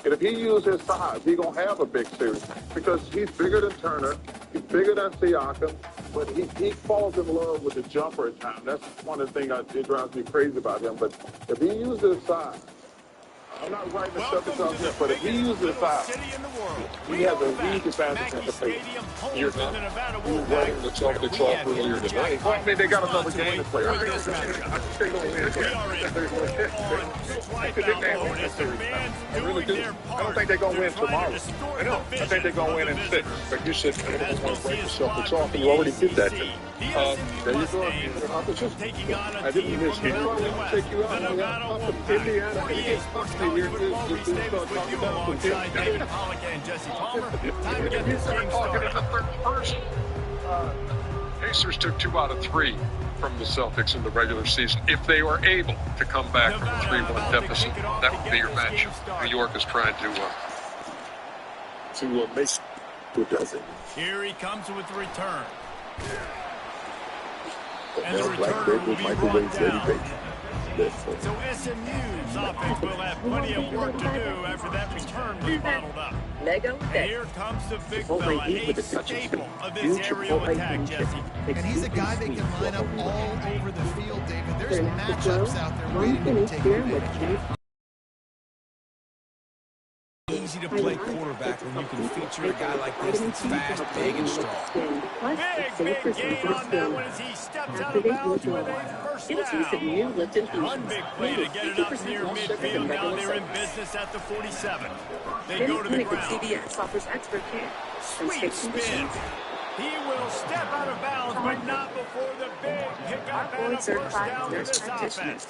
And if he uses his size, he's going to have a big series because he's bigger than Turner, he's bigger than Siakam, but he falls in love with the jumper at times. That's one of the things that drives me crazy about him. But if he uses his size, I'm not writing the Celtics off here, but if he uses his size, he has a huge advantage in the pace. You're not writing the Celtics off earlier tonight. Well, I mean, they got another game to play. I think they're going to win. I really do. I don't think they're going to win tomorrow. I know. I think they're going to win in 6. But you said you're going to write the Celtics off, and you already did that. There you go. I didn't miss you. I want to take you out. Indiana. David Pollock and Jesse Palmer. Time to get this game started. Pacers took 2 out of 3 from the Celtics in the regular season. If they were able to come back from a 3-1 deficit, that would be your match. New York is trying to make Who does it? Here he comes with the return. And the return will be brought down. So SMU's offense will have plenty of work to do after that return was bottled up. And here comes the big fella, a staple of this aerial attack, Jesse. And he's a guy that can line up all over the field, David. There's matchups out there waiting to take advantage. Easy to play quarterback when you can feature a guy like this that's fast, big, and strong. Big gain on that one as he steps out of bounds with a first down. One big play to get it up near midfield. Now they're in business at the 47. They go to the ground. Sweet spin. He will step out of bounds, but not before the big pickup and a first down to this offense.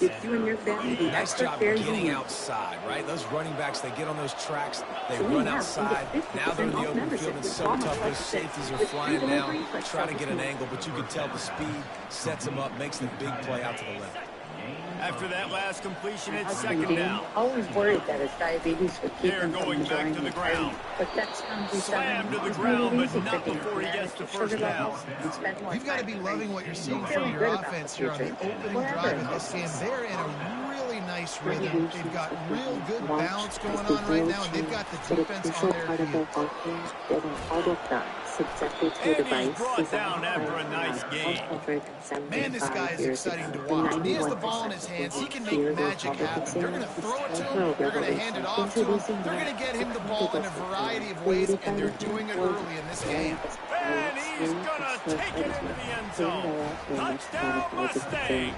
Nice job getting outside, right? Those running backs, they get on those tracks, they run outside. Now they're in the open field. It's so tough. Those safeties are flying down. Try to get an angle, but you can tell the speed sets them up, makes the big play out to the left. After that last completion, it's second down. Always worried that his diabetes would keep him going from back going to the ground. But that's Slammed to the ground, but not before he gets the first down. You've got to be loving what you're seeing from your offense here on the opening drive of this game. They're in a really nice rhythm. They've got real good balance going on right now, and they've got the defense on their heels. And he's brought down after a nice game. Man, this guy is exciting to watch. When he has the ball in his hands, he can make magic happen. They're going to throw it to him. They're going to hand it off to him. They're going to get him the ball in a variety of ways, and they're doing it early in this game. And he's going to take it into the end zone. Touchdown, Mustang.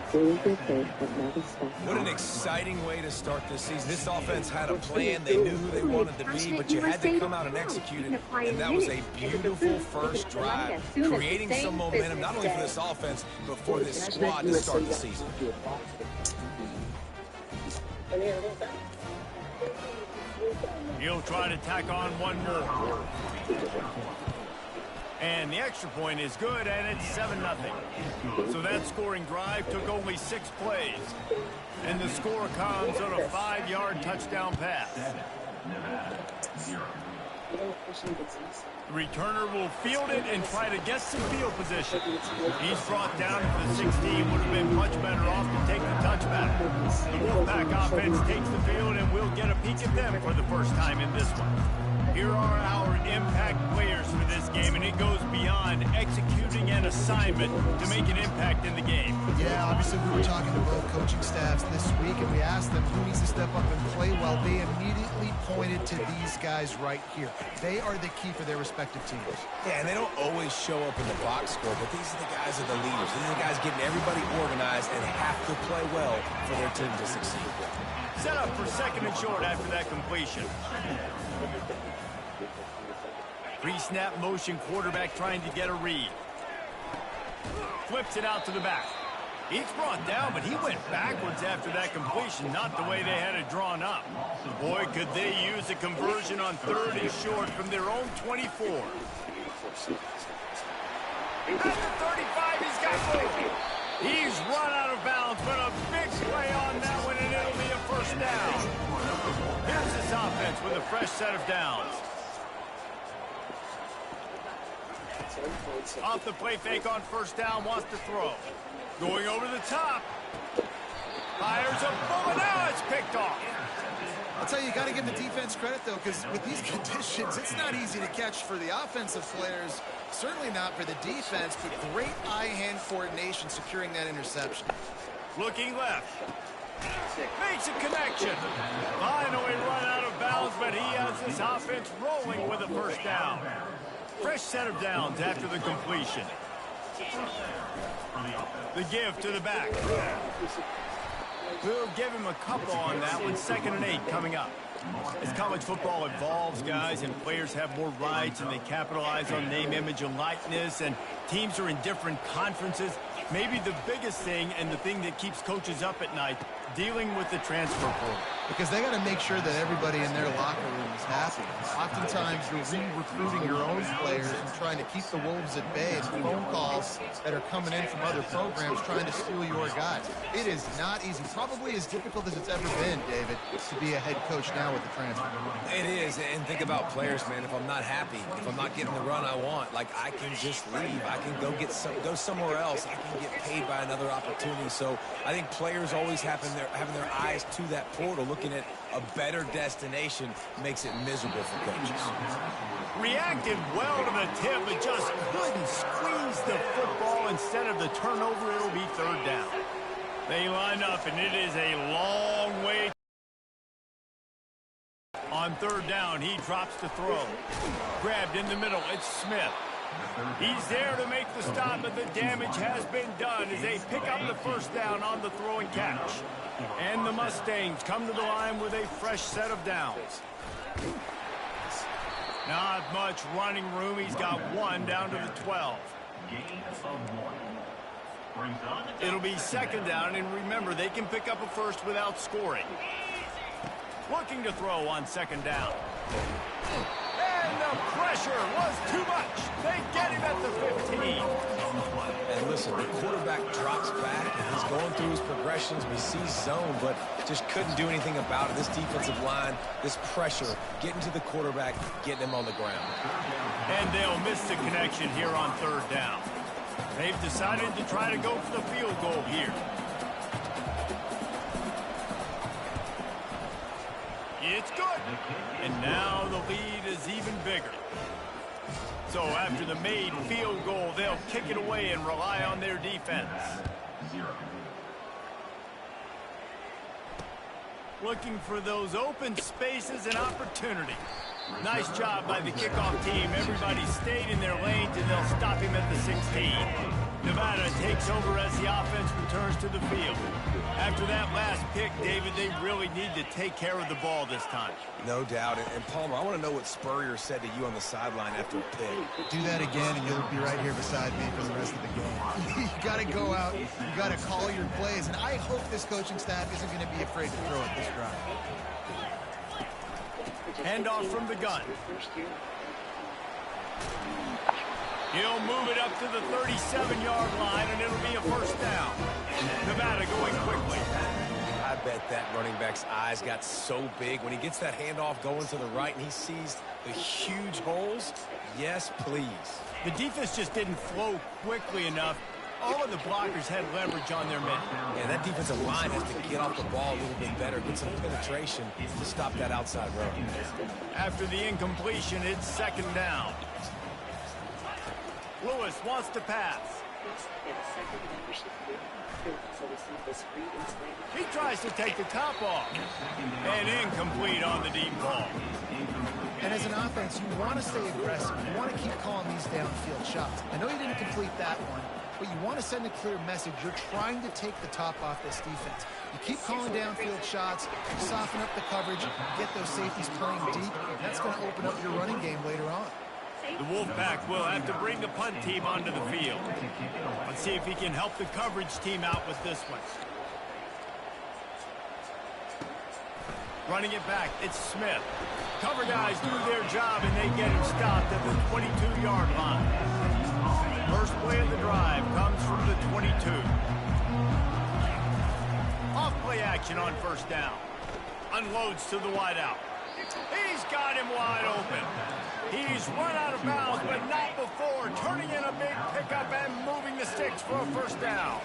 What an exciting way to start this season. This offense had a plan. They knew who they wanted to be, but you had to come out and execute it. And that was a beautiful first drive, creating some momentum, not only for this offense, but for this squad to start the season. He'll try to tack on one more. And the extra point is good, and it's 7-0. So that scoring drive took only 6 plays. And the score comes on a 5-yard touchdown pass. The returner will field it and try to get some field position. He's brought down to the 16. Would have been much better off to take the touchback. The Wolfpack offense takes the field, and we'll get a peek at them for the first time in this one. Here are our impact players for this game, and it goes beyond executing an assignment to make an impact in the game. Yeah, obviously we were talking to both coaching staffs this week, and we asked them who needs to step up and play well. They immediately pointed to these guys right here. They are the key for their respective teams. Yeah, and they don't always show up in the box score, but these are the guys that are the leaders. These are the guys getting everybody organized and have to play well for their team to succeed. Set up for second and short after that completion. Pre-snap motion, quarterback trying to get a read. Flips it out to the back. He's brought down, but he went backwards after that completion, not the way they had it drawn up. Boy, could they use a conversion on 3rd and short from their own 24. At the 35, he's got room. He's run out of bounds, but a big play on that one, and it'll be a first down. Here's this offense with a fresh set of downs. Off the play fake on first down, wants to throw. Going over the top. Fires a bullet, now it's picked off. I'll tell you got to give the defense credit, though, because with these conditions, it's not easy to catch for the offensive players. Certainly not for the defense, but great eye-hand coordination securing that interception. Looking left. Makes a connection. Finally run out of bounds, but he has this offense rolling with a first down. Fresh set of downs after the completion. The give to the back. We'll give him a couple on that one. 2nd and 8 coming up. As college football evolves, guys, and players have more rights and they capitalize on name, image, and likeness, and teams are in different conferences, maybe the biggest thing and the thing that keeps coaches up at night, dealing with the transfer portal. Because they got to make sure that everybody in their locker room is happy. Oftentimes, you're re-recruiting your own players and trying to keep the wolves at bay, and phone calls that are coming in from other programs trying to steal your guys. It is not easy. Probably as difficult as it's ever been, David, to be a head coach now with the transfer. It is, and think about players, man. If I'm not happy, if I'm not getting the run I want, like, I can just leave. I can go somewhere else. I can get paid by another opportunity. So I think players always having their eyes to that portal, looking at a better destination, makes it miserable for coaches. Reacted well to the tip, but just couldn't squeeze the football. Instead of the turnover, it'll be 3rd down. They line up, and it is a long way. On 3rd down, he drops to throw. Grabbed in the middle, it's Smith. He's there to make the stop, but the damage has been done as they pick up the first down on the throw and catch. And the Mustangs come to the line with a fresh set of downs. Not much running room. He's got 1 down to the 12. It'll be 2nd down, and remember, they can pick up a first without scoring. Looking to throw on 2nd down. And the pressure was too much. They get him at the 15. And listen, the quarterback drops back, and he's going through his progressions. We see zone, but just couldn't do anything about it. This defensive line, this pressure, getting to the quarterback, getting him on the ground. And they'll miss the connection here on 3rd down. They've decided to try to go for the field goal here. It's good. And now the lead is even bigger. So after the made field goal, they'll kick it away and rely on their defense. Looking for those open spaces and opportunity. Nice job by the kickoff team. Everybody stayed in their lanes, and they'll stop him at the 16. Nevada takes over as the offense returns to the field. After that last pick, David, they really need to take care of the ball this time. No doubt. And Palmer, I want to know what Spurrier said to you on the sideline after a pick. Do that again, and you'll be right here beside me for the rest of the game. You got to go out. You got to call your plays, and I hope this coaching staff isn't going to be afraid to throw it this drive. Handoff from the gun. He'll move it up to the 37-yard line, and it'll be a first down. Nevada going quickly. I bet that running back's eyes got so big when he gets that handoff going to the right and he sees the huge holes. Yes, please. The defense just didn't flow quickly enough. All of the blockers had leverage on their men. Yeah, that defensive line has to get off the ball a little bit better, get some penetration to stop that outside run. After the incompletion, it's 2nd down. Lewis wants to pass. He tries to take the top off. And incomplete on the deep ball. And as an offense, you want to stay aggressive. You want to keep calling these downfield shots. I know you didn't complete that one, but you want to send a clear message. You're trying to take the top off this defense. You keep calling downfield shots, you soften up the coverage, get those safeties playing deep, and that's going to open up your running game later on. The Wolfpack will have to bring the punt team onto the field. Let's see if he can help the coverage team out with this one. Running it back, it's Smith. Cover guys do their job, and they get him stopped at the 22-yard line. First play of the drive comes from the 22. Off play action on first down. Unloads to the wideout. He's got him wide open. He's run out of bounds, but not before turning in a big pickup and moving the sticks for a first down.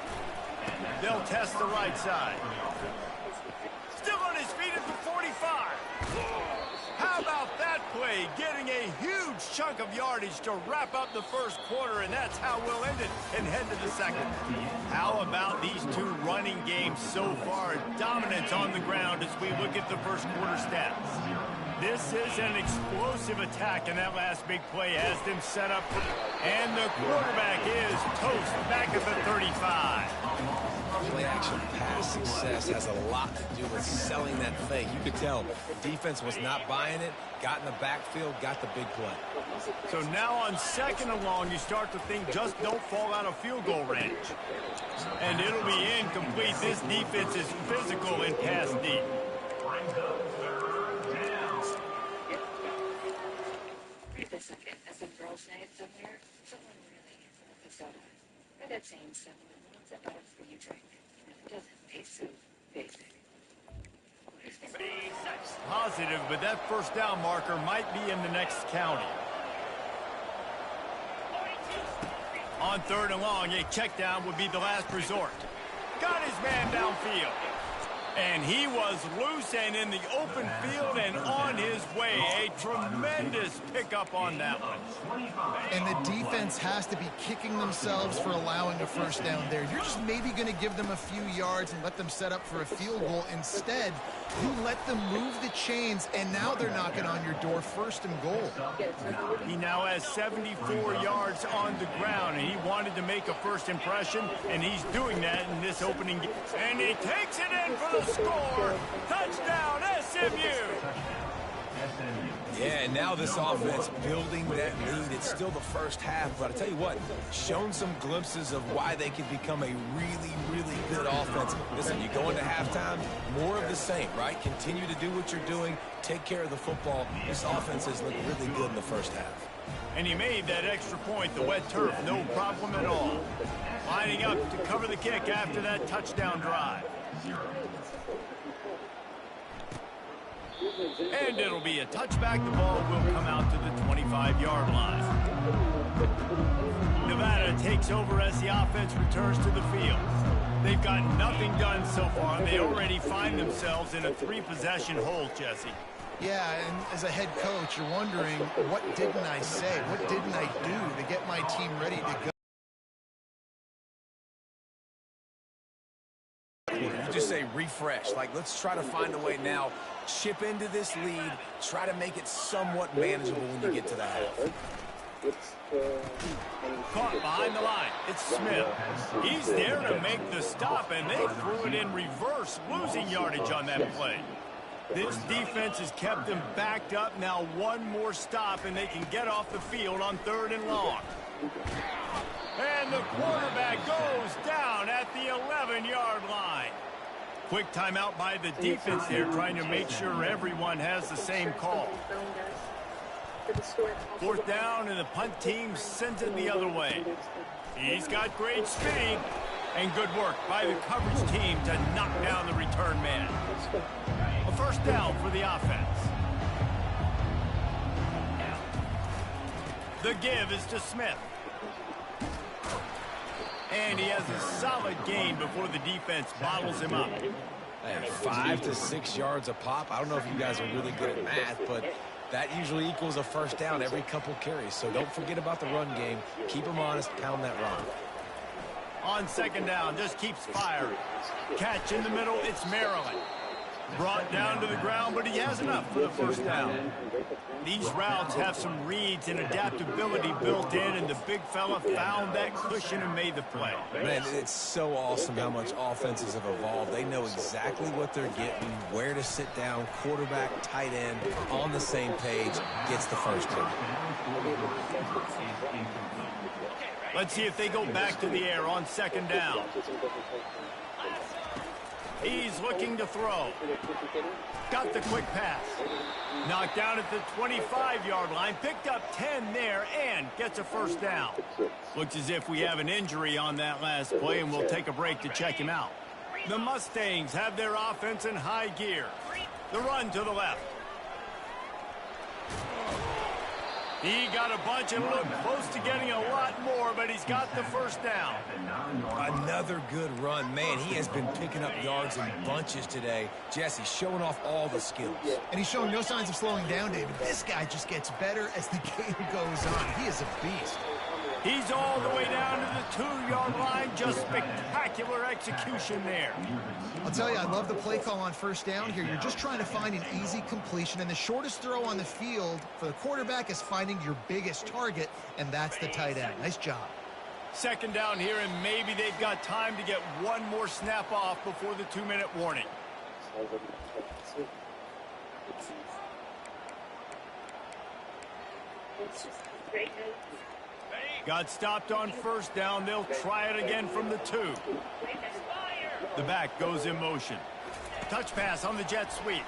They'll test the right side. Still on his feet at the 45. play, getting a huge chunk of yardage to wrap up the first quarter, and that's how we'll end it and head to the second. How about these two running games so far? Dominance on the ground as we look at the first quarter stats. This is an explosive attack, and that last big play has them set up. And the quarterback is toast back at the 35. Play-action pass success has a lot to do with selling that fake. You could tell the defense was not buying it, got in the backfield, got the big play. So now on second and long, you start to think just don't fall out of field goal range. And it'll be incomplete. This defense is physical in pass deep. Some girls night somewhere, someone really a soda. Or that same someone wants a bottle for you drink. And if it doesn't taste so basic. Positive, but that first down marker might be in the next county. On third and long, a check down would be the last resort. Got his man downfield. And he was loose and in the open field and on his way. A tremendous pickup on that one. And the defense has to be kicking themselves for allowing a first down there. You're just maybe going to give them a few yards and let them set up for a field goal. Instead, you let them move the chains, and now they're knocking on your door, first and goal. He now has 74 yards on the ground, and he wanted to make a first impression, and he's doing that in this opening game. And he takes it in for the score. Touchdown, SMU. Yeah, and now this offense building that lead. It's still the first half, but I tell you what, shown some glimpses of why they could become a really, really good offense. Listen, you go into halftime, more of the same, right? Continue to do what you're doing, take care of the football. This offense has looked really good in the first half. And he made that extra point, the wet turf, no problem at all. Lining up to cover the kick after that touchdown drive. And it'll be a touchback. The ball will come out to the 25-yard line. Nevada takes over as the offense returns to the field. They've got nothing done so far, and they already find themselves in a three-possession hole, Jesse. Yeah, and as a head coach, you're wondering, what didn't I say? What didn't I do to get my team ready to go? You just say refresh. Like, let's try to find a way now. Chip into this lead. Try to make it somewhat manageable when you get to the half. Caught behind the line. It's Smith. He's there to make the stop, and they threw it in reverse, losing yardage on that play. This defense has kept them backed up. Now one more stop, and they can get off the field on third and long. And the quarterback goes down at the 11-yard line. Quick timeout by the defense there, trying to make sure everyone has the same call. Fourth down, and the punt team sends it the other way. He's got great speed, and good work by the coverage team to knock down the return man. A first down for the offense. The give is to Smith. And he has a solid gain before the defense bottles him up. Hey, 5 to 6 yards a pop. I don't know if you guys are really good at math, but that usually equals a first down every couple carries. So don't forget about the run game. Keep them honest, pound that rock. On second down, just keeps firing. Catch in the middle, it's Maryland. Brought down to the ground, but he has enough for the first down. These routes have some reads and adaptability built in, and the big fella found that cushion and made the play. Man, it's so awesome how much offenses have evolved. They know exactly what they're getting, where to sit down, quarterback, tight end, on the same page, gets the first down. Let's see if they go back to the air on second down. He's looking to throw. Got the quick pass. Knocked down at the 25-yard line. Picked up 10 there and gets a first down. Looks as if we have an injury on that last play, and we'll take a break to check him out. The Mustangs have their offense in high gear. The run to the left. He got a bunch and looked close to getting a lot more, but he's got the first down. Another good run. Man, he has been picking up yards in bunches today. Jesse showing off all the skills. And he's showing no signs of slowing down, David. This guy just gets better as the game goes on. He is a beast. He's all the way down to the 2-yard line. Just spectacular execution there. I'll tell you, I love the play call on first down here. You're just trying to find an easy completion, and the shortest throw on the field for the quarterback is finding your biggest target, and that's the tight end. Nice job. Second down here, and maybe they've got time to get one more snap off before the 2-minute warning. Got stopped on first down. They'll try it again from the 2. The back goes in motion. Touch pass on the jet sweep.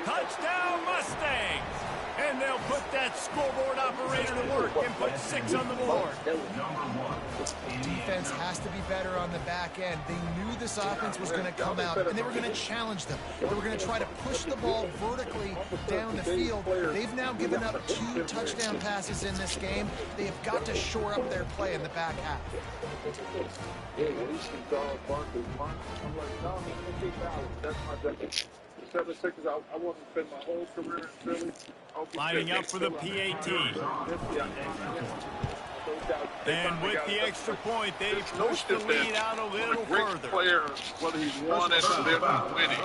Touchdown Mustangs! And they'll put that scoreboard operator to work and put 6 on the board. Defense has to be better on the back end. They knew this offense was going to come out, and they were going to challenge them. They were going to try to push the ball vertically down the field. They've now given up 2 touchdown passes in this game. They have got to shore up their play in the back half. That's my definition. 7-6, I want to spend my whole career in Philly. Lining up for the PAT. And with the extra point, they push the lead out a little further. Player, whether he's won it or they're not winning,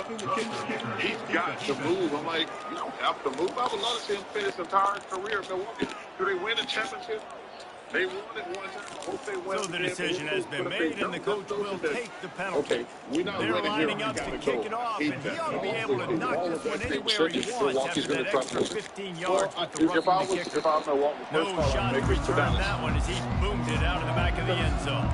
he's got to move. I'm like, you don't have to move. I would love to see him finish his entire career in Milwaukee. Do they win a championship? They won it one time. I hope they win. So the decision has been made, and the coach will take the penalty. Okay, they're lining up to kick it off, and he ought to be able to knock this one anywhere he wants after that extra 15 yards with the roughing the kicker. No shot to return that one as he boomed it out of the back of the end zone.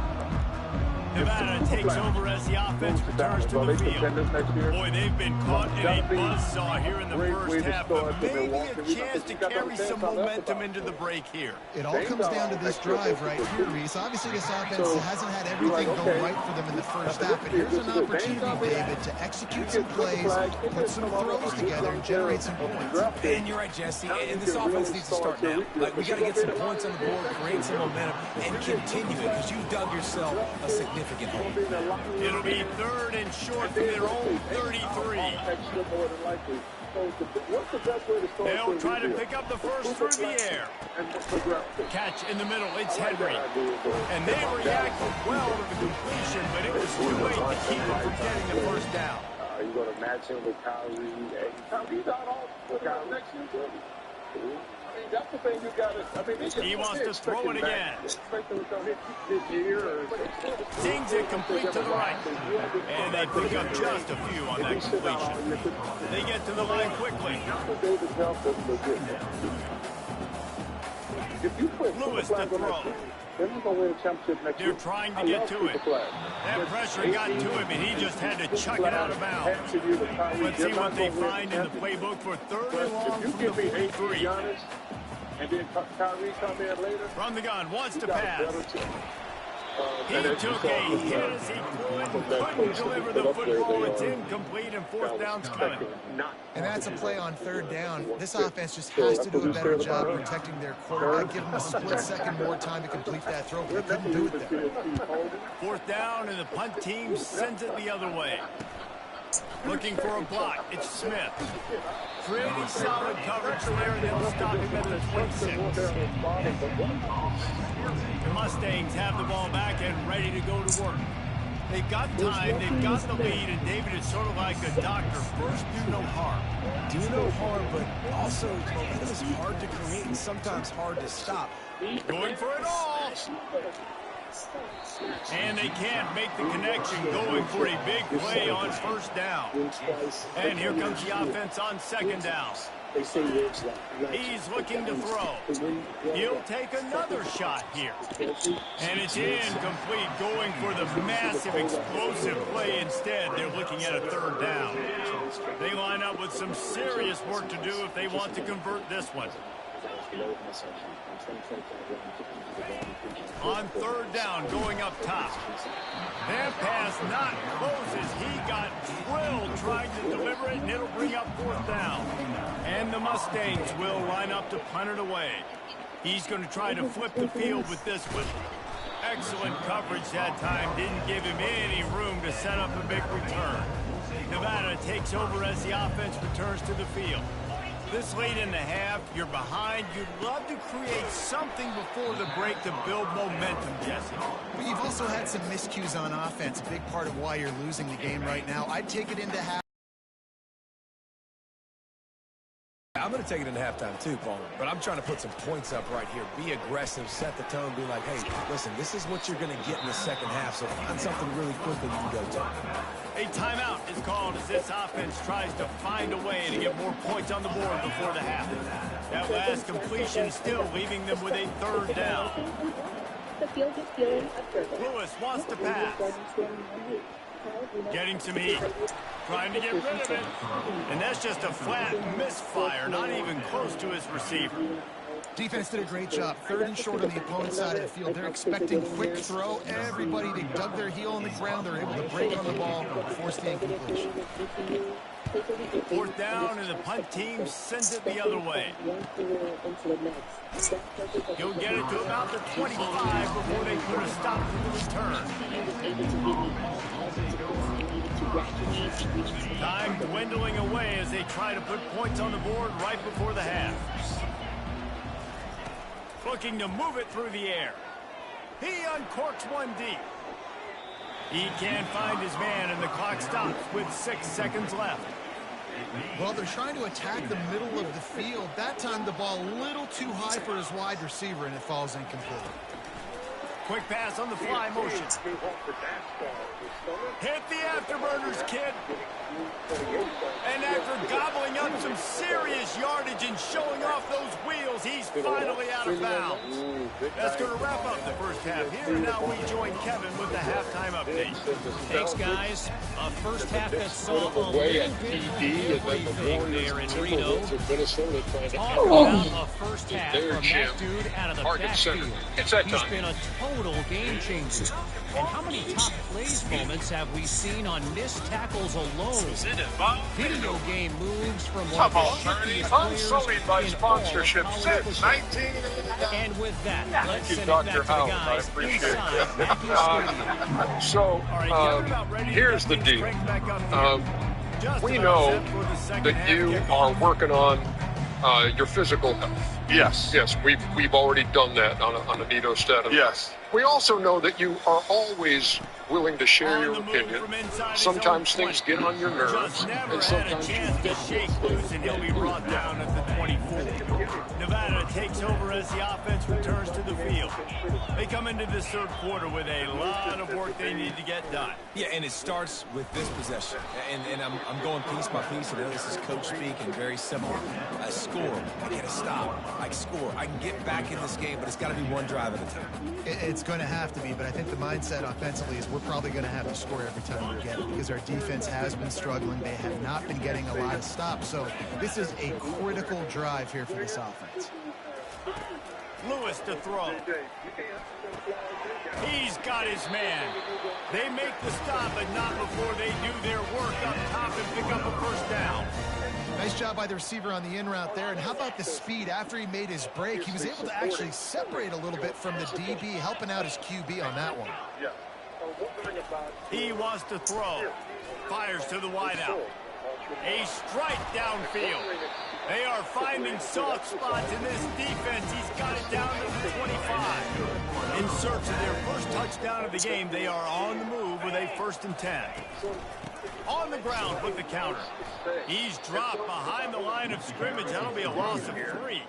Nevada takes over as the offense returns to the field. Boy, they've been caught in a buzzsaw here in the first half, but maybe a chance to carry some momentum into the break here. It all comes down to this drive right here, Reese. Obviously, this offense hasn't had everything go right for them in the first half, but here's an opportunity, David, to execute some plays, put some throws together, and generate some points. And you're right, Jesse, and this offense needs to start now. Like, we got to get some points on the board, create some momentum, and continue it, because you dug yourself a significant hole. It'll be 3rd and short from their own 33. They'll try to pick up the first through the air. Catch in the middle, it's Henry. And they reacted well to the completion, but it was too late to keep them from getting the first down. You're going to match him with Kyrie. Kyrie's out all next year. I mean, that's the thing you got to. He wants to throw it again. Sings it complete to the right. And they pick up just a few on that completion. They get to the line quickly. Lewis to throw. They're trying to get to it. That pressure got to him, and he just had to chuck it out of bounds. Let's see what they find in the playbook for 3rd and long from the 43. And then Kyrie come in later. From the gun, wants to pass. He took a hit as he couldn't deliver the football. It's incomplete, and 4th down's coming. And that's a play on 3rd down. This offense just has to do a better job protecting their quarterback. Give him a split second more time to complete that throw, but they couldn't do it there. 4th down, and the punt team sends it the other way. Looking for a block. It's Smith. Pretty solid coverage there, and they'll stop him at the 26. The Mustangs have the ball back and ready to go to work. They've got time, they've got the lead, and David is sort of like a doctor. First, do no harm. Do no harm, but also, momentum is hard to create and sometimes hard to stop. Going for it all. And they can't make the connection, going for a big play on 1st down. And here comes the offense on 2nd down. He's looking to throw. He'll take another shot here. And it's incomplete, going for the massive explosive play instead. They're looking at a 3rd down. They line up with some serious work to do if they want to convert this one. On third down, going up top. That pass not closes. He got drilled trying to deliver it, and it'll bring up fourth down. And the Mustangs will line up to punt it away. He's going to try to flip the field with this one. Excellent coverage that time. Didn't give him any room to set up a big return. Nevada takes over as the offense returns to the field. This late in the half, you're behind. You'd love to create something before the break to build momentum, Jesse. But you've also had some miscues on offense, a big part of why you're losing the game right now. I'd take it into half. I'm going to take it into halftime too, Paul, but I'm trying to put some points up right here. Be aggressive, set the tone, be like, hey, listen, this is what you're going to get in the second half, so find something really quickly you can go to. A timeout is called as this offense tries to find a way to get more points on the board before the half. That last completion still leaving them with a third down. Lewis wants to pass. Getting some heat. Trying to get rid of it. And that's just a flat misfire, not even close to his receiver. Defense did a great job. Third and short on the opponent's side of the field. They're expecting quick throw. Everybody, they dug their heel on the ground. They're able to break on the ball, force the incompletion. Fourth down, and the punt team sends it the other way. He'll get it to about the 25 before they put a stop to the return. Time dwindling away as they try to put points on the board right before the half. Looking to move it through the air. He uncorks one deep. He can't find his man, and the clock stops with 6 seconds left. Well, they're trying to attack the middle of the field. That time the ball a little too high for his wide receiver, and it falls incomplete. Quick pass on the fly motion. Hit the afterburners, kid. And after gobbling up some serious yardage and showing off those wheels, he's finally out of bounds. That's going to wrap up the first half here. Now we join Kevin with the halftime update. Thanks, guys. A first half that saw a little bit of everything there in Reno. Talk about a first half from that dude out of the backfield. It's that He's time. been a total game changer. And how many top plays moments have we seen on missed tackles alone? Video game moves from one of the shiftiest Unsullied by players in sponsorship all since college 1989. And with that, let's you, send it back to Dr. the Howell. I guys appreciate it. inside Matthews Stadium. So, All right, Kevin, about ready to here's the get things deal. cranked back up here. Just We about know set for the second that half you kickoff. are working on your physical health. Yes. Yes, we've already done that on a Nito stat. Yes. We also know that you are always willing to share On your the move opinion. from inside his Sometimes own things 20. get on your nerves, Just never and had a sometimes chance to shake loose, and he'll be brought down at the 24. Nevada takes over as the offense returns to the field. They come into this third quarter with a lot of work they need to get done. Yeah, and it starts with this possession. And I'm going piece by piece. I know this is coach speak and very simple. I score. I get a stop. I score. I can get back in this game, but it's got to be one drive at a time. It's going to have to be, but I think the mindset offensively is we're probably going to have to score every time we get it because our defense has been struggling. They have not been getting a lot of stops, so this is a critical drive here for this offense. Lewis to throw. He's got his man. They make the stop, but not before they do their work up top and pick up a first down. Nice job by the receiver on the in route there. And how about the speed after he made his break? He was able to actually separate a little bit from the DB, helping out his QB on that one. He wants to throw. Fires to the wideout. A strike downfield. They are finding soft spots in this defense. He's got it down to the 25. In search of their first touchdown of the game, they are on the move with a 1st and 10. On the ground with the counter. He's dropped behind the line of scrimmage. That'll be a loss of 3.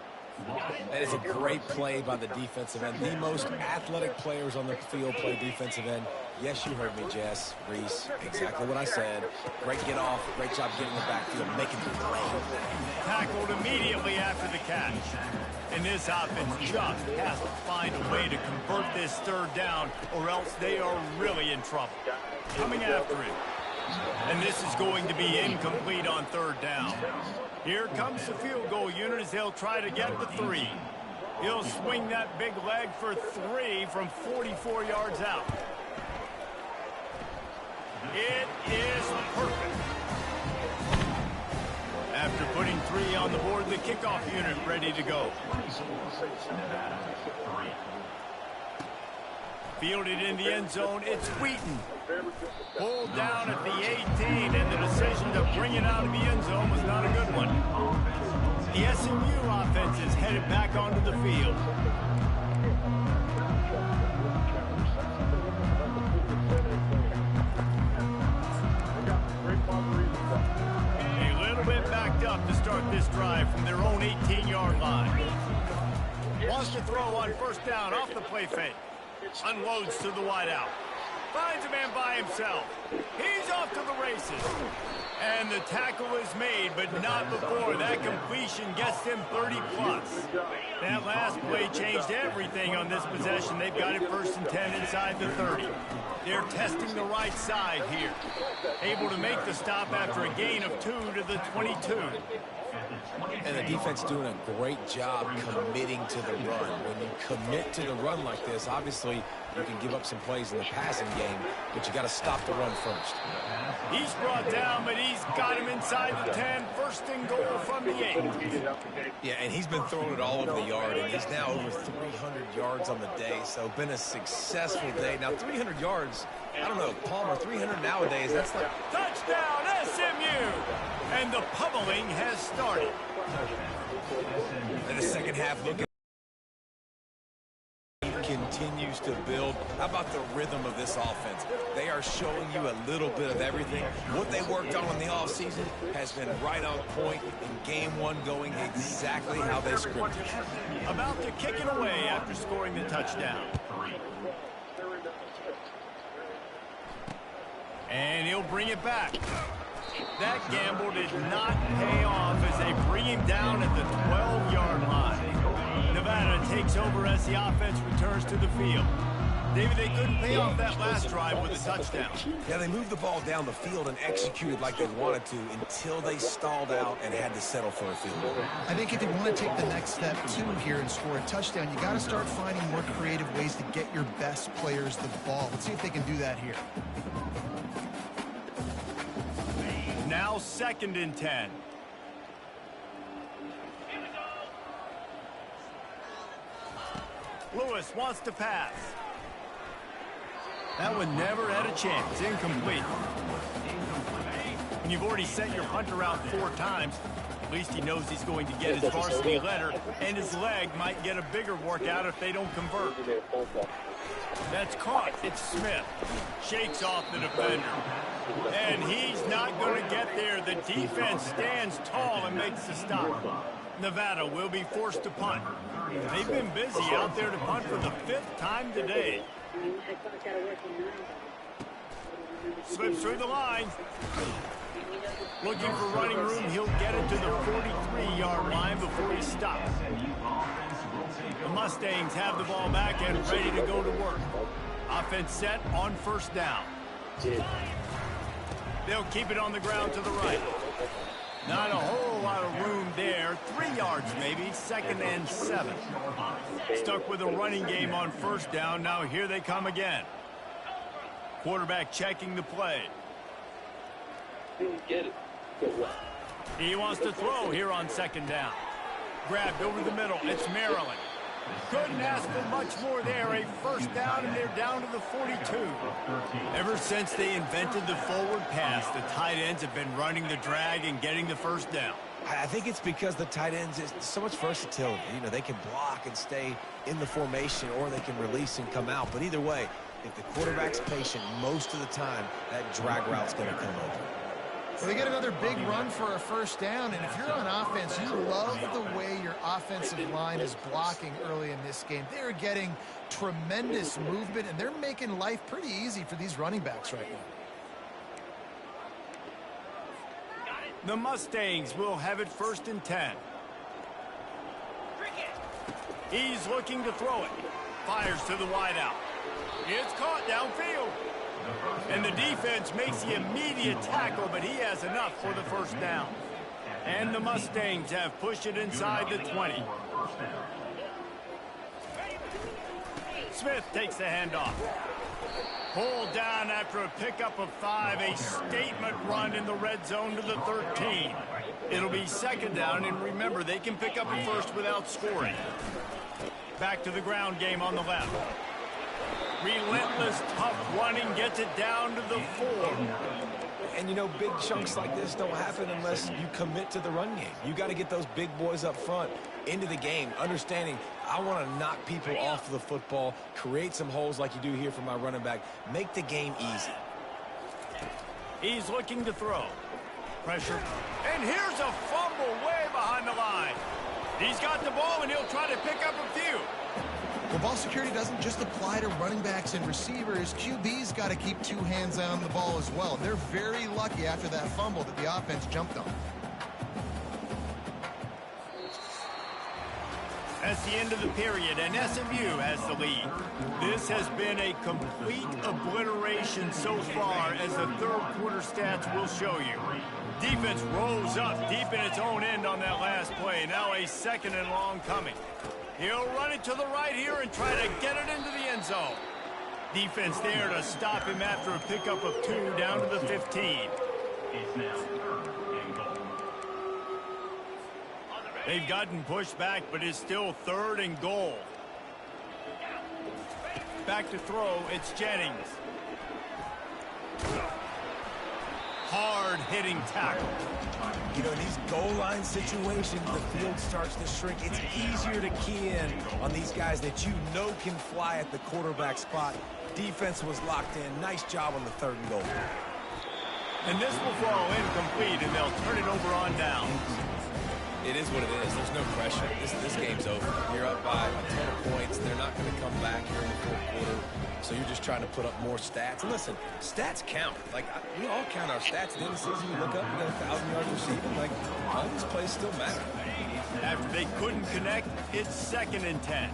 That is a great play by the defensive end. The most athletic players on the field play defensive end. Yes, you heard me, Jess, Reese. Exactly what I said. Great get off. Great job getting the backfield, making the play. Tackled immediately after the catch. And this offense just has to find a way to convert this third down, or else they are really in trouble. Coming after it. And this is going to be incomplete on third down. Here comes the field goal unit as they'll try to get the 3. He'll swing that big leg for 3 from 44 yards out. It is perfect. After putting 3 on the board, the kickoff unit ready to go. Fielded in the end zone, it's Wheaton. Pulled down at the 18, and the decision to bring it out of the end zone was not a good one. The SMU offense is headed back onto the field. A little bit backed up to start this drive from their own 18-yard line. Wants to throw on first down off the play fake. Unloads to the wideout. Finds a man by himself. He's off to the races. And the tackle is made, but not before that completion gets him 30-plus. That last play changed everything on this possession. They've got it 1st and 10 inside the 30. They're testing the right side here. Able to make the stop after a gain of 2 to the 22. And the defense doing a great job committing to the run. When you commit to the run like this, obviously you can give up some plays in the passing game, but you got to stop the run first. He's brought down, but he's got him inside the 10. 1st and goal from the 8. Yeah, and he's been throwing it all over the yard, and he's now over 300 yards on the day, so been a successful day. Now, 300 yards, I don't know, Palmer, 300 nowadays, that's like... Touchdown, SMU! And the pummeling has started. And the second half looking continues to build. How about the rhythm of this offense? They are showing you a little bit of everything. What they worked on in the offseason has been right on point, in game 1 going exactly how they scripted. About to kick it away after scoring the touchdown. And he'll bring it back. That gamble did not pay off as they bring him down at the 12-yard line. Nevada takes over as the offense returns to the field. David, they couldn't pay off that last drive with a touchdown. Yeah, they moved the ball down the field and executed like they wanted to until they stalled out and had to settle for a field goal. I think if you want to take the next step, too, here and score a touchdown, you got to start finding more creative ways to get your best players the ball. Let's see if they can do that here. Now 2nd and 10. Lewis wants to pass. That one never had a chance. Incomplete. And you've already sent your punter out 4 times. At least he knows he's going to get his varsity letter, and his leg might get a bigger workout if they don't convert. That's caught. It's Smith. Shakes off the defender. And he's not going to get there. The defense stands tall and makes the stop. Nevada will be forced to punt. They've been busy out there to punt for the 5th time today. Slips through the line. Looking for running room. He'll get it to the 43-yard line before he stops. The Mustangs have the ball back and ready to go to work. Offense set on 1st down. They'll keep it on the ground to the right. Not a whole lot of room there. 3 yards maybe. 2nd and 7. Stuck with a running game on 1st down. Now here they come again. Quarterback checking the play. He wants to throw here on 2nd down. Grabbed over the middle. It's Maryland. Couldn't ask for much more there. A 1st down, and they're down to the 42. Ever since they invented the forward pass, the tight ends have been running the drag and getting the 1st down. I think it's because the tight ends is so much versatility. You know, they can block and stay in the formation, or they can release and come out. But either way, if the quarterback's patient most of the time, that drag route's going to come open. Well, they get another big run for a 1st down, and if you're on offense, you love the way your offensive line is blocking early in this game. They're getting tremendous movement, and they're making life pretty easy for these running backs right now. The Mustangs will have it 1st and 10. He's looking to throw it. Fires to the wideout. It's caught downfield. And the defense makes the immediate tackle, but he has enough for the 1st down. And the Mustangs have pushed it inside the 20. Smith takes the handoff. Pulled down after a pickup of 5, a statement run in the red zone to the 13. It'll be second down, and remember, they can pick up a first without scoring. Back to the ground game on the left. Relentless, tough running gets it down to the 4. And, you know, big chunks like this don't happen unless you commit to the run game. You got to get those big boys up front into the game, understanding I want to knock people off the football, create some holes like you do here for my running back, make the game easy. He's looking to throw. Pressure. And here's a fumble way behind the line. He's got the ball, and he'll try to pick up a few. Well, ball security doesn't just apply to running backs and receivers. QB's got to keep 2 hands on the ball as well. They're very lucky after that fumble that the offense jumped on. That's the end of the period, and SMU has the lead. This has been a complete obliteration so far, as the third quarter stats will show you. Defense rose up deep in its own end on that last play. Now a 2nd and long coming. He'll run it to the right here and try to get it into the end zone. Defense there to stop him after a pickup of 2 down to the 15. They've gotten pushed back, but it's still 3rd and goal. Back to throw, it's Jennings. Hard-hitting tackle. You know, in these goal line situations, the field starts to shrink. It's easier to key in on these guys that you know can fly at the quarterback spot. Defense was locked in. Nice job on the 3rd and goal. And this will fall incomplete, and they'll turn it over on down. It is what it is. There's no pressure. This game's over. You're up by a ton of points. They're not going to come back here in the 4th quarter. So you're just trying to put up more stats. And listen, stats count. Like, we all count our stats. At the end of the season, you look up, you got 1,000 yards receiving. Like, all these plays still matter. After they couldn't connect, it's 2nd and 10.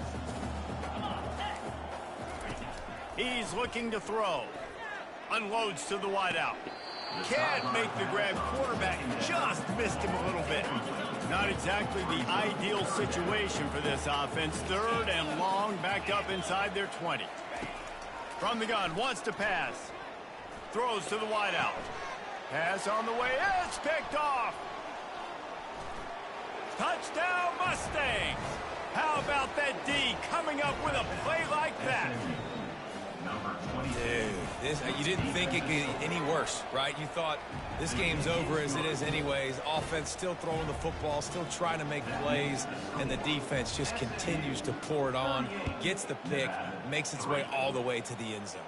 He's looking to throw. Unloads to the wideout. Can't make the grab. Quarterback just missed him a little bit. Not exactly the ideal situation for this offense. 3rd and long, backed up inside their 20. From the gun, wants to pass. Throws to the wideout. Pass on the way. It's picked off. Touchdown, Mustangs. How about that D coming up with a play like that? Dude, you didn't think it could get any worse, right? You thought this game's over as it is anyways. Offense still throwing the football, still trying to make plays, and the defense just continues to pour it on, gets the pick, makes its way all the way to the end zone.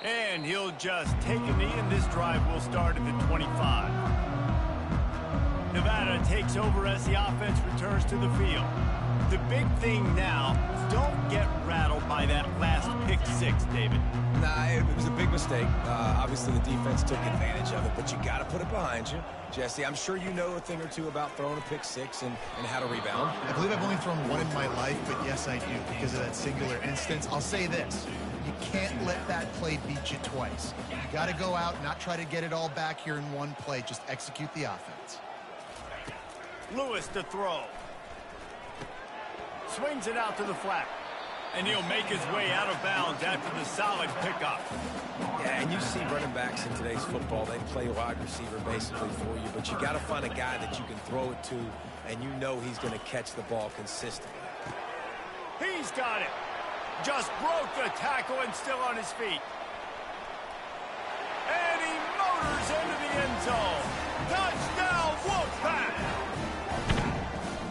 And he'll just take a knee, and this drive will start at the 25. Nevada takes over as the offense returns to the field. The big thing now, don't get rattled by that last pick 6, David. Nah, it was a big mistake. Obviously, the defense took advantage of it, but you got to put it behind you. Jesse, I'm sure you know a thing or two about throwing a pick 6 and how to rebound. I believe I've only thrown 1 in my life, but yes, I do, because of that singular instance. I'll say this. You can't let that play beat you twice. You got to go out, not try to get it all back here in one play. Just execute the offense. Lewis to throw. Swings it out to the flat. And he'll make his way out of bounds after the solid pickup. Yeah, and you see running backs in today's football, they play wide receiver basically for you, but you got to find a guy that you can throw it to, and you know he's going to catch the ball consistently. He's got it. Just broke the tackle and still on his feet. And he motors into the end zone. Touchdown, Wolfpack!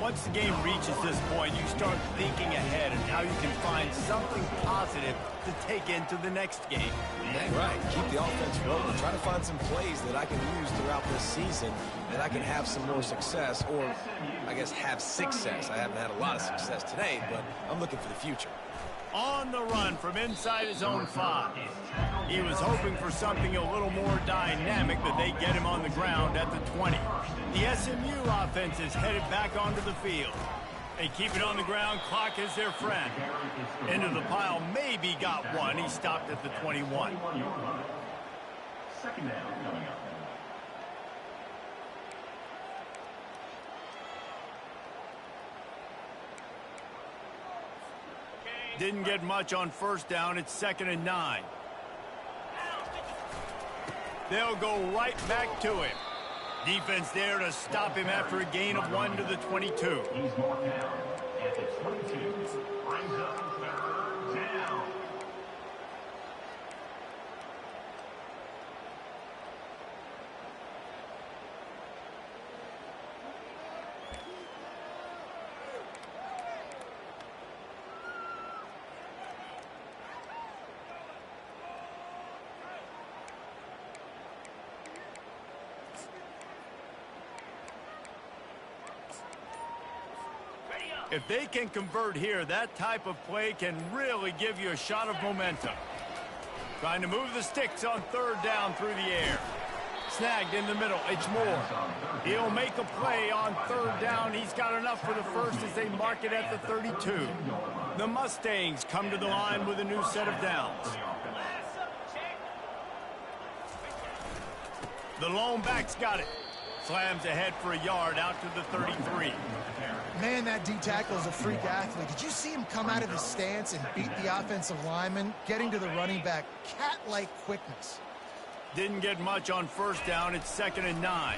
Once the game reaches this point, you start thinking ahead and how you can find something positive to take into the next game. Dang right. Keep the offense rolling. Try to find some plays that I can use throughout this season that I can have some more success, or I guess have success. I haven't had a lot of success today, but I'm looking for the future. On the run from inside his own 5. He was hoping for something a little more dynamic, but they get him on the ground at the 20. The SMU offense is headed back onto the field. They keep it on the ground. Clock is their friend. Into the pile, maybe got one. He stopped at the 21. Second down coming up. Didn't get much on first down. It's 2nd and 9. They'll go right back to him. Defense there to stop him after a gain of 1 to the 22. He's marked down at the 22. Brings up 3rd down. If they can convert here, that type of play can really give you a shot of momentum. Trying to move the sticks on 3rd down through the air. Snagged in the middle. It's Moore. He'll make a play on 3rd down. He's got enough for the first as they mark it at the 32. The Mustangs come to the line with a new set of downs. The lone back's got it. Slams ahead for a yard out to the 33. Man, that D-tackle is a freak athlete. Did you see him come out of his stance and beat the offensive lineman, getting to the running back? Cat-like quickness. Didn't get much on first down. It's 2nd and 9.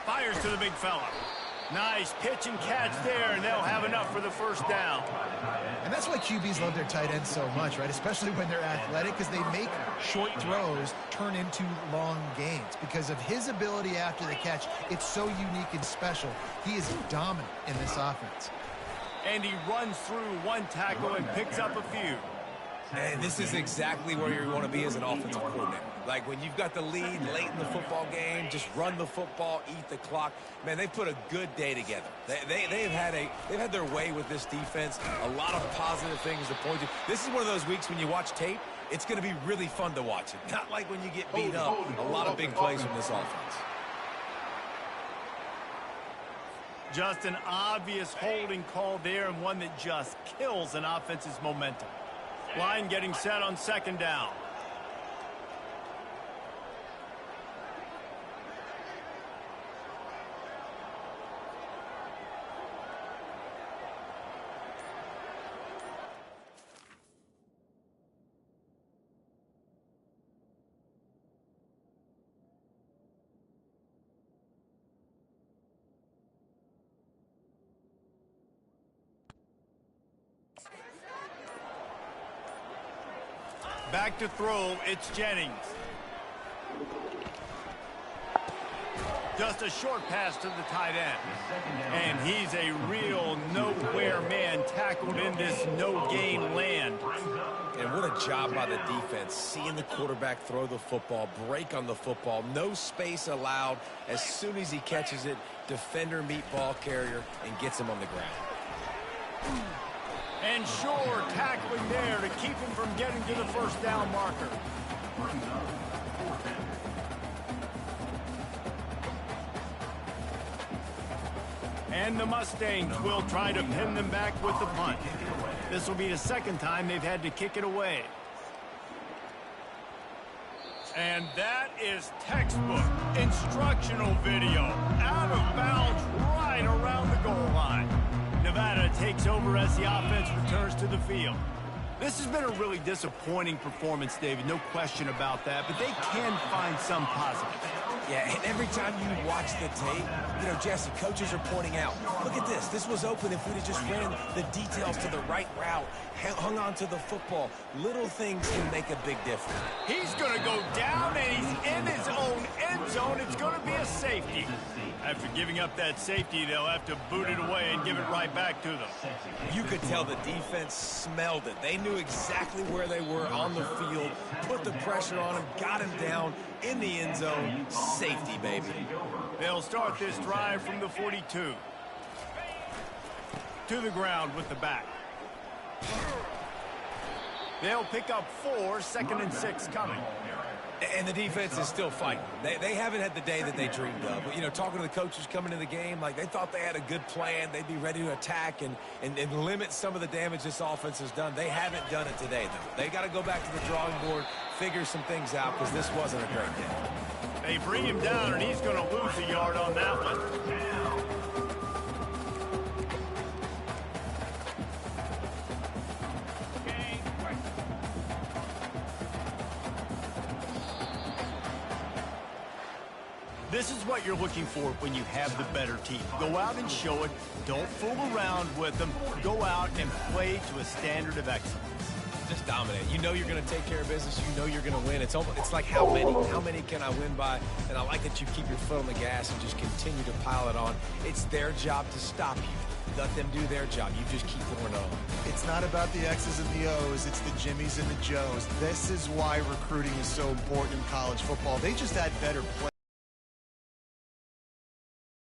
Fires to the big fella. Nice pitch and catch there, and they'll have enough for the first down. And that's why QBs love their tight ends so much, right? Especially when they're athletic, because they make short throws turn into long gains. Because of his ability after the catch, it's so unique and special. He is dominant in this offense. And he runs through one tackle and picks up a few. And this is exactly where you want to be as an offensive coordinator. Like when you've got the lead late in the football game, just run the football, eat the clock. Man, they put a good day together. They've had their way with this defense. A lot of positive things to point to. This is one of those weeks when you watch tape, it's going to be really fun to watch it. Not like when you get beat up. A lot of big plays from this offense. Just an obvious holding call there, and one that just kills an offense's momentum. Line getting set on 2nd down. Back to throw, it's Jennings. Just a short pass to the tight end. And he's a real nowhere man tackled in this no-gain land. And what a job by the defense, seeing the quarterback throw the football, break on the football, no space allowed. As soon as he catches it, defender meet ball carrier and gets him on the ground. And sure, tackling there to keep him from getting to the first down marker. And the Mustangs will try to pin them back with the punt. This will be the 2nd time they've had to kick it away. And that is textbook instructional video. Out of bounds right around the goal line. Nevada takes over as the offense returns to the field. This has been a really disappointing performance, David, no question about that, but they can find some positives. Yeah, and every time you watch the tape, you know, Jesse, coaches are pointing out, look at this. This was open if we'd have just ran the details to the right route, hung on to the football. Little things can make a big difference. He's going to go down, and he's in his own end zone. It's going to be a safety. After giving up that safety, they'll have to boot it away and give it right back to them. You could tell the defense smelled it. They knew exactly where they were on the field, put the pressure on him, got him down in the end zone. Safety, baby. They'll start this drive from the 42. To the ground with the back. They'll pick up 4, 2nd and 6 coming. And the defense is still fighting. They haven't had the day that they dreamed of. But, you know, talking to the coaches coming into the game, like they thought they had a good plan. They'd be ready to attack and limit some of the damage this offense has done. They haven't done it today, though. They got to go back to the drawing board, figure some things out, because this wasn't a great day. They bring him down, and he's going to lose a yard on that one. This is what you're looking for when you have the better team. Go out and show it. Don't fool around with them. Go out and play to a standard of excellence. Just dominate. You know you're going to take care of business. You know you're going to win. It's like how many can I win by? And I like that you keep your foot on the gas and just continue to pile it on. It's their job to stop you. Let them do their job. You just keep pouring on. It's not about the X's and the O's. It's the Jimmies and the Joes. This is why recruiting is so important in college football. They just had better players.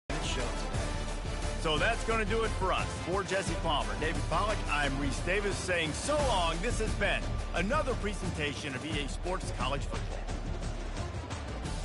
It shows. So that's going to do it for us. For Jesse Palmer, David Pollack, I'm Reese Davis saying so long. This has been another presentation of EA Sports College Football.